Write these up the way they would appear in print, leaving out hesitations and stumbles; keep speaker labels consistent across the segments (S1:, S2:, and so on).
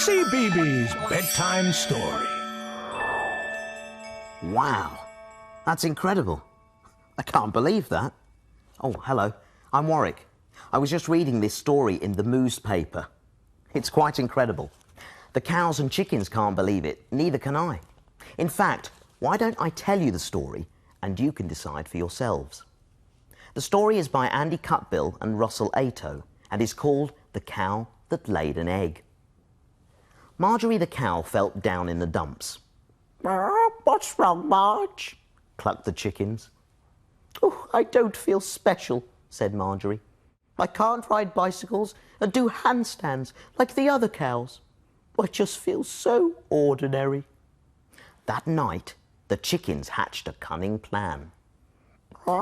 S1: Cbeebies Bedtime Story.
S2: Wow, that's incredible. I can't believe that. Oh, hello, I'm Warwick. I was just reading this story in the newspaper. It's quite incredible. The cows and chickens can't believe it, neither can I. In fact, why don't I tell you the story and you can decide for yourselves. The story is by Andy Cutbill and Russell Ayto and is called The Cow That Laid an Egg. Marjorie the cow felt down in the dumps.
S3: What's wrong, Marge?
S2: Clucked the chickens. Oh, I don't feel special, said Marjorie. I can't ride bicycles and do handstands like the other cows. I just feel so ordinary. That night, the chickens hatched a cunning plan. They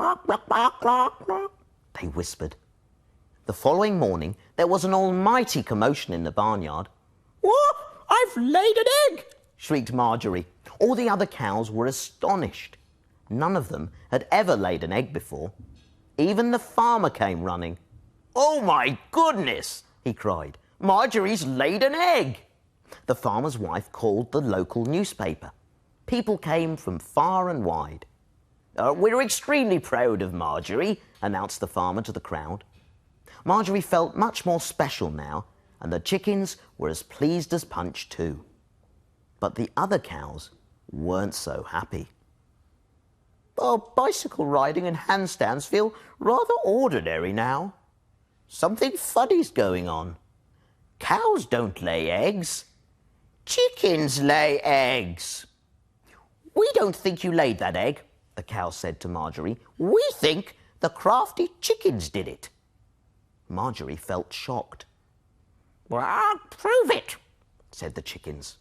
S2: whispered. The following morning, there was an almighty commotion in the barnyard.
S3: What? I've laid an egg!
S2: Shrieked Marjorie. All the other cows were astonished. None of them had ever laid an egg before. Even the farmer came running. Oh my goodness, he cried. Marjorie's laid an egg. The farmer's wife called the local newspaper. People came from far and wide. We're extremely proud of Marjorie, announced the farmer to the crowd. Marjorie felt much more special now, and the chickens were as pleased as Punch too. But the other cows weren't so happy. Oh, bicycle riding and handstands feel rather ordinary now. Something funny's going on. Cows don't lay eggs. Chickens lay eggs. We don't think you laid that egg, the cow said to Marjorie. We think the crafty chickens did it. Marjorie felt shocked.
S3: Well, I'll prove it,
S2: said the chickens.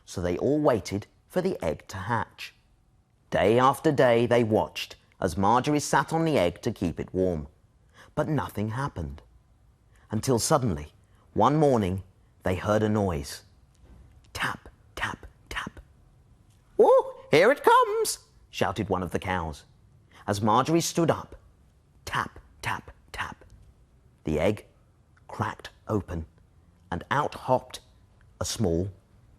S2: So they all waited for the egg to hatch. Day after day they watched as Marjorie sat on the egg to keep it warm. But nothing happened. Until suddenly, one morning, they heard a noise. Tap, tap, tap. Oh, here it comes, shouted one of the cows. As Marjorie stood up, tap, tap, tap. The egg cracked open and out hopped a small,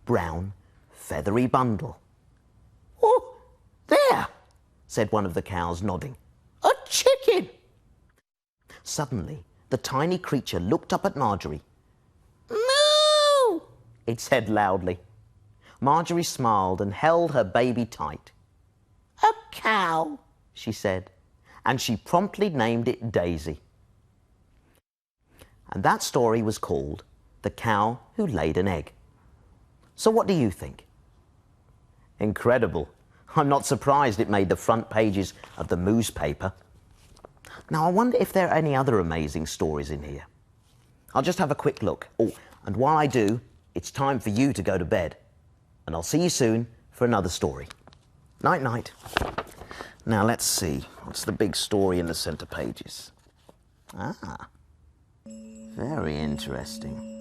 S2: brown, feathery bundle. Oh, there, said one of the cows, nodding. A chicken! Suddenly, the tiny creature looked up at Marjorie. Moo! It said loudly. Marjorie smiled and held her baby tight. A cow, she said, and she promptly named it Daisy. And that story was called The Cow Who Laid an Egg. So what do you think? Incredible. I'm not surprised it made the front pages of the newspaper. Now, I wonder if there are any other amazing stories in here. I'll just have a quick look. Oh, and while I do, it's time for you to go to bed. And I'll see you soon for another story. Night, night. Now, let's see. What's the big story in the centre pages? Ah, very interesting.